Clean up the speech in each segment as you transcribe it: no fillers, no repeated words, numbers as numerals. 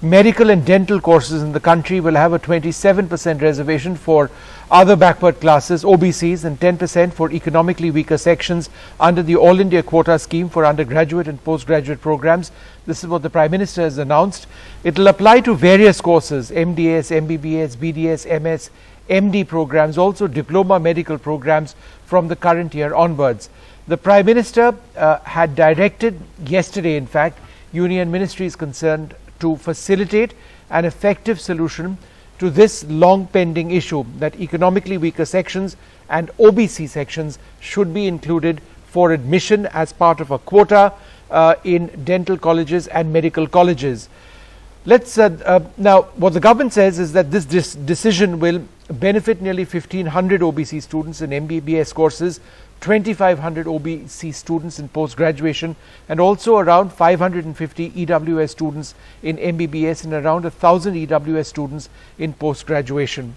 medical and dental courses in the country will have a 27% reservation for other backward classes, OBCs, and 10% for economically weaker sections under the All India Quota Scheme for undergraduate and postgraduate programs. This is what the Prime Minister has announced. It will apply to various courses, MDS, MBBS, BDS, MS, MD programs, also diploma medical programs from the current year onwards. The Prime Minister had directed yesterday, in fact, Union ministries concerned to facilitate an effective solution to this long pending issue that economically weaker sections and OBC sections should be included for admission as part of a quota in dental colleges and medical colleges. Let's now what the government says is that this decision will benefit nearly 1,500 OBC students in MBBS courses, 2,500 OBC students in post-graduation, and also around 550 EWS students in MBBS and around 1,000 EWS students in post-graduation.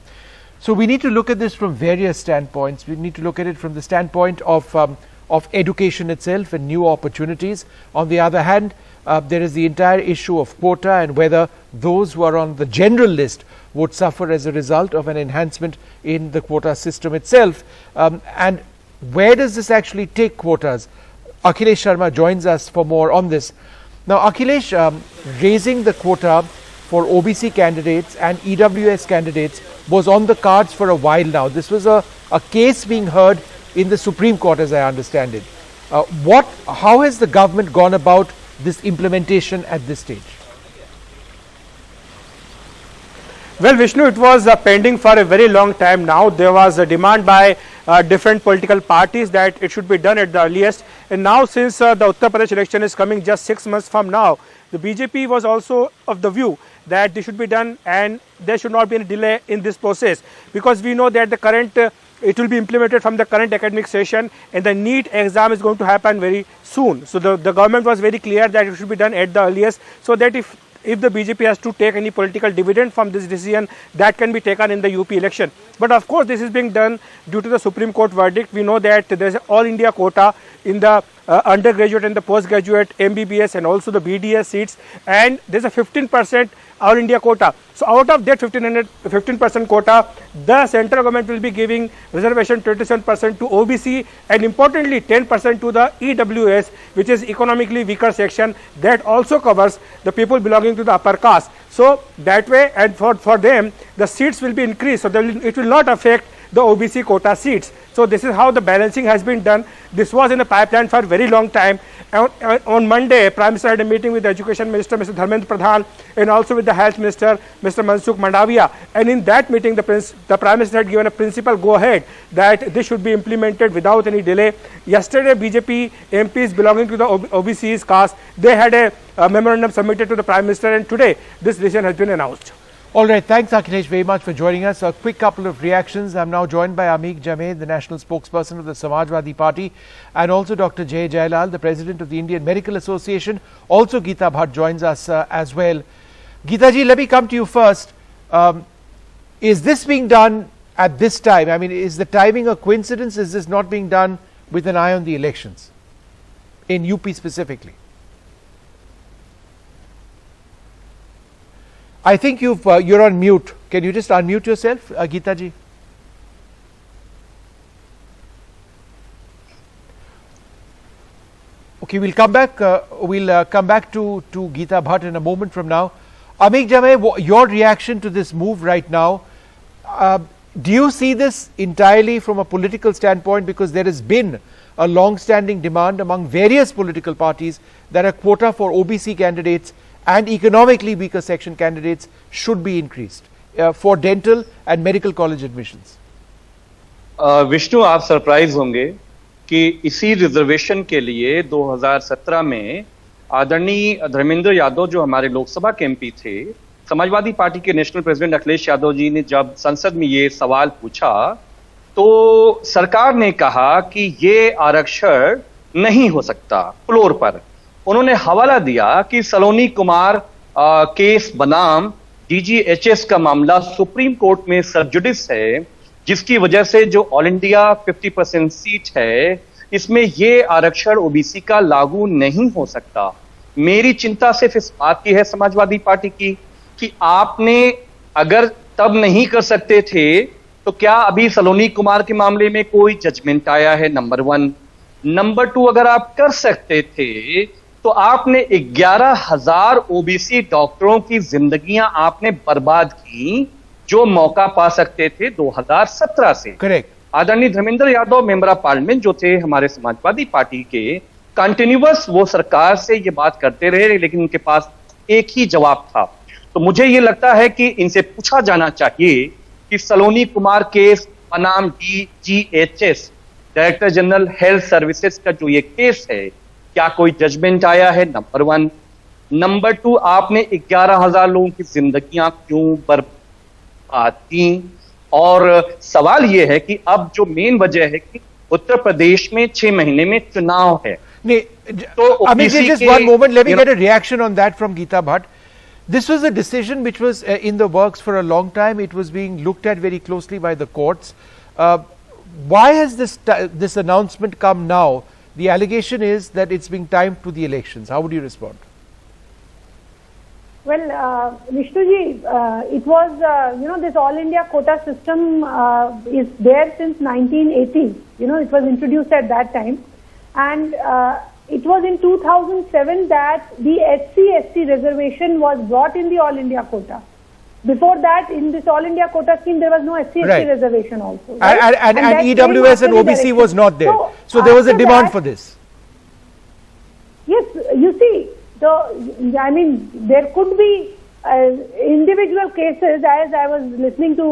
So we need to look at this from various standpoints. We need to look at it from the standpoint of education itself and new opportunities. On the other hand, there is the entire issue of quota and whether those who are on the general list would suffer as a result of an enhancement in the quota system itself. And where does this actually take quotas? Akhilesh Sharma joins us for more on this. Now, Akhilesh, raising the quota for OBC candidates and EWS candidates was on the cards for a while now. This was a case being heard in the Supreme Court, as I understand it. How has the government gone about this implementation at this stage? Well, Vishnu, it was pending for a very long time now. There was a demand by different political parties that it should be done at the earliest. And now, since the Uttar Pradesh election is coming just 6 months from now, the BJP was also of the view that this should be done and there should not be any delay in this process, because we know that the current it will be implemented from the current academic session and the NEET exam is going to happen very soon. So the government was very clear that it should be done at the earliest, so that if the BJP has to take any political dividend from this decision, that can be taken in the UP election. But of course, this is being done due to the Supreme Court verdict. We know that there is an all India quota in the undergraduate and the postgraduate MBBS and also the BDS seats, and there is a 15% all India quota. So out of that 15% quota, the central government will be giving reservation 27% to OBC and importantly 10% to the EWS, which is economically weaker section, that also covers the people belonging to the upper caste. So that way, and for them the seats will be increased, so it will not affect the OBC quota seats. So this is how the balancing has been done. This was in the pipeline for a very long time. On Monday, Prime Minister had a meeting with the Education Minister, Mr. Dharmendra Pradhan, and also with the Health Minister, Mr. Mansukh Mandavia. And in that meeting, the Prime Minister had given a principal go-ahead that this should be implemented without any delay. Yesterday, BJP MPs belonging to the OBC's caste, they had a memorandum submitted to the Prime Minister, and today this decision has been announced. All right, thanks Akhilesh very much for joining us. A quick couple of reactions. I'm now joined by Ameek Jamed, the national spokesperson of the Samajwadi Party, and also Dr. Jay Jailal, the president of the Indian Medical Association. Also Geeta Bhatt joins us as well. Geeta ji, let me come to you first. Is this being done at this time? I mean, is the timing a coincidence? Is this not being done with an eye on the elections in UP specifically? I think you're on mute. Can you just unmute yourself, Geeta ji? Okay, we'll come back. We'll come back to Geeta Bhatt in a moment from now. Ameek Jamed, your reaction to this move right now? Do you see this entirely from a political standpoint, because there has been a long-standing demand among various political parties that a quota for OBC candidates and economically weaker section candidates should be increased for dental and medical college admissions? Vishnu, आप surprise होंगे कि इसी reservation के लिए 2017 में आदरणीय धर्मेंद्र यादव, जो हमारे लोकसभा के एमपी थे, समाजवादी पार्टी के नेशनल प्रेसिडेंट अखिलेश यादव जी ने जब संसद में ये सवाल पूछा तो सरकार ने कहा कि ये आरक्षण नहीं हो सकता फ्लोर पर। उन्होंने हवाला दिया कि सलोनी कुमार केस बनाम डीजीएचएस का मामला सुप्रीम कोर्ट में सब जुडिस है, जिसकी वजह से जो ऑल इंडिया 50% सीट है इसमें ये आरक्षण ओबीसी का लागू नहीं हो सकता। मेरी चिंता सिर्फ इस बात की है समाजवादी पार्टी की कि आपने अगर तब नहीं कर सकते थे तो क्या अभी सलोनी कुमार के मामले में कोई जजमेंट आया है? नंबर 1। नंबर 2, अगर आप कर सकते थे तो आपने 11,000 ओबीसी डॉक्टरों की जिंदगियां आपने बर्बाद की जो मौका पा सकते थे 2017 से। करेक्ट। आदरणीय Dharmendra Yadav member of parliament जो थे हमारे समाजवादी पार्टी के, कंटिन्यूअस वो सरकार से ये बात करते रहे, लेकिन उनके पास एक ही जवाब था। तो मुझे ये लगता है कि इनसे पूछा जाना चाहिए कि सलोनी कुमार केस बनाम DGHS, director general health services का जो ये केस है, क्या कोई जजमेंट आया है? नंबर 1। नंबर 2, आपने 11,000 लोगों की जिंदगियां क्यों बर्बाद की? और सवाल यह है कि अब जो मेन वजह है कि उत्तर प्रदेश में 6 महीने में चुनाव है। तो Amit, just one moment, let me get a reaction on that from Geeta Bhatt. This was a decision which was in the works for a long time. It was being looked at very closely by the courts. Why has this announcement come now? The allegation is that it's being timed to the elections. How would you respond? Well, Vishnuji, it was, this All India quota system is there since 1980. It was introduced at that time. And it was in 2007 that the SC/ST reservation was brought in the All India quota. Before that, in this All India quota scheme, there was no SC/ST Right. reservation also. Right? And that EWS came and after the OBC election. was not there. So there was a after demand that- for this. Yes, you see, there could be individual cases, as I was listening to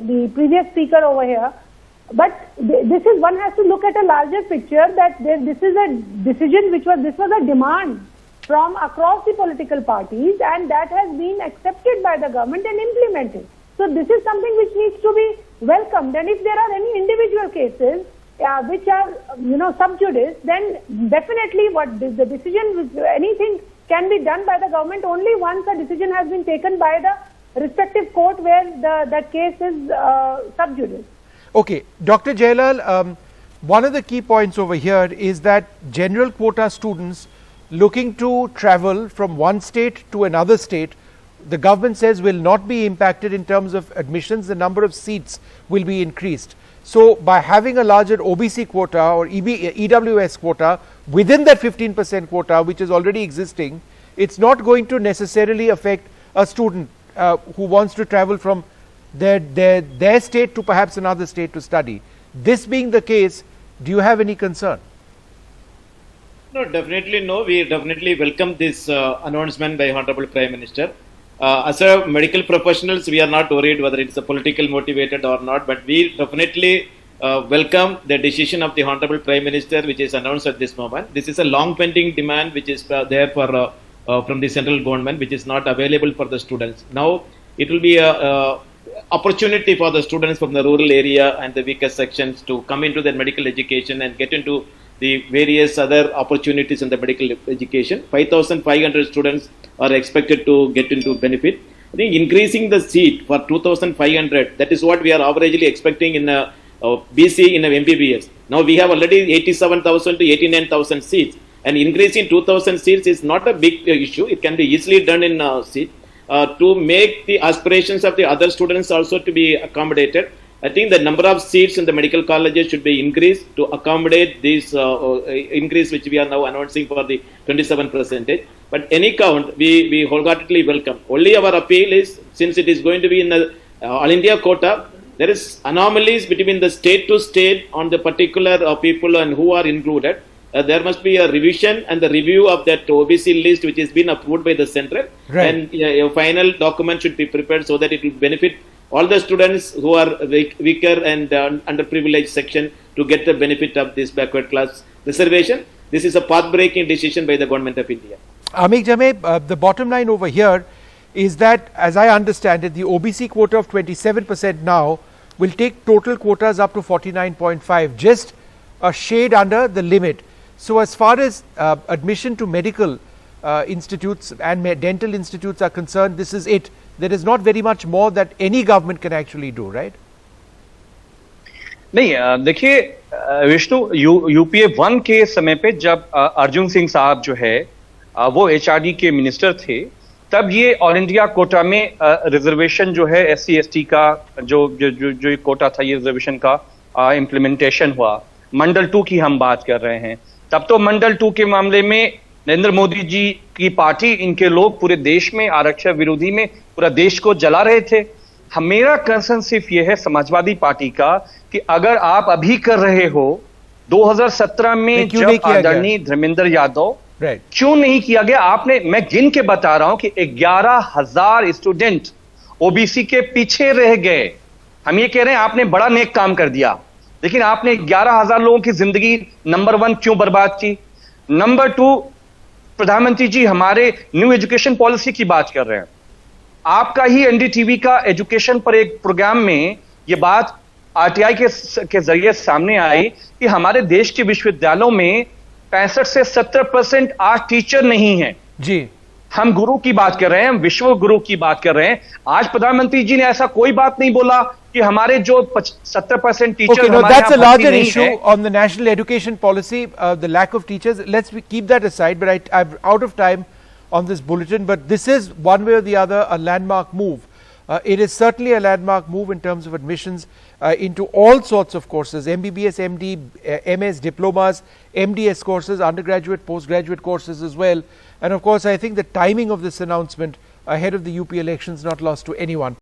the previous speaker over here, but one has to look at a larger picture that this is a decision this was a demand from across the political parties, and that has been accepted by the government and implemented. So this is something which needs to be welcomed, and if there are any individual cases which are, sub judice, then definitely the decision, anything can be done by the government only once a decision has been taken by the respective court where that case is sub judice. Okay, Dr. Jailal, one of the key points over here is that general quota students looking to travel from one state to another state, the government says will not be impacted in terms of admissions, the number of seats will be increased. So by having a larger OBC quota or EWS quota within that 15% quota which is already existing, it's not going to necessarily affect a student who wants to travel from their state to perhaps another state to study. This being the case, do you have any concern? No, definitely no. We definitely welcome this announcement by Honorable Prime Minister. As a medical professionals, we are not worried whether it's a political motivated or not, but we definitely welcome the decision of the Honorable Prime Minister, which is announced at this moment. This is a long pending demand which is there for from the central government, which is not available for the students. Now it will be a opportunity for the students from the rural area and the weaker sections to come into their medical education and get into the various other opportunities in the medical education. 5,500 students are expected to get into benefit. I think increasing the seat for 2,500, that is what we are averagely expecting in a BC in a MBBS. Now we have already 87,000 to 89,000 seats, and increasing 2,000 seats is not a big issue. It can be easily done in seat to make the aspirations of the other students also to be accommodated. I think the number of seats in the medical colleges should be increased to accommodate this increase which we are now announcing for the 27%. But any count, we wholeheartedly welcome. Only our appeal is, since it is going to be in the All India quota, there is anomalies between the state to state on the particular people and who are included. There must be a revision and the review of that OBC list which has been approved by the central. Right. And a final document should be prepared so that it will benefit all the students who are weaker and underprivileged section to get the benefit of this backward class reservation. This is a path-breaking decision by the Government of India. Amik Jame, the bottom line over here is that, as I understand it, the OBC quota of 27% now will take total quotas up to 49.5, just a shade under the limit. So as far as admission to medical institutes and dental institutes are concerned, this is it. There is not very much more that any government can actually do, right? नहीं, देखिए Vishnu, UPA 1 के समय पे जब अर्जुन सिंह साहब जो है वो एचआरडी के मिनिस्टर थे, तब ये ऑल इंडिया कोटा में रिजर्वेशन जो है SC ST का जो जो जो, जो कोटा था, ये रिजर्वेशन का इम्प्लीमेंटेशन हुआ। मंडल 2 की हम बात कर रहे हैं। तब तो मंडल 2 के मामले में नरेंद्र मोदी जी की पार्टी, इनके लोग पूरे देश में आरक्षण विरोधी में पूरा देश को जला रहे थे। मेरा कंसर्न सिर्फ यह है समाजवादी पार्टी का कि अगर आप अभी कर रहे हो 2017 में जब आदरणीय धर्मेंद्र यादव, क्यों नहीं किया गया? आपने, मैं गिन के बता रहा हूं कि 11,000 स्टूडेंट OBC के पीछे रह गए। हम ये कह रहे हैं आपने बड़ा नेक काम कर दिया, लेकिन आपने 11,000 लोगों की जिंदगी नंबर 1 क्यों बर्बाद की? नंबर 2, प्रधानमंत्री जी हमारे न्यू एजुकेशन पॉलिसी की बात कर रहे हैं। आपका ही NDTV का एजुकेशन पर एक प्रोग्राम में ये बात RTI के जरिए सामने आई कि हमारे देश के विश्वविद्यालयों में 65 से 70% आज टीचर नहीं है जी। हम गुरु की बात कर रहे हैं, हम विश्व गुरु की बात कर रहे हैं। आज प्रधानमंत्री जी ने ऐसा कोई बात नहीं बोला कि हमारे जो 70% teacher Okay, no, that's a larger issue on the national education policy, the lack of teachers. Let's keep that aside, but I'm out of time on this bulletin, but this is one way or the other a landmark move. It is certainly a landmark move in terms of admissions into all sorts of courses, MBBS, MD, MS, diplomas, MDS courses, undergraduate, postgraduate courses as well. And of course, I think the timing of this announcement ahead of the UP elections not lost to anyone.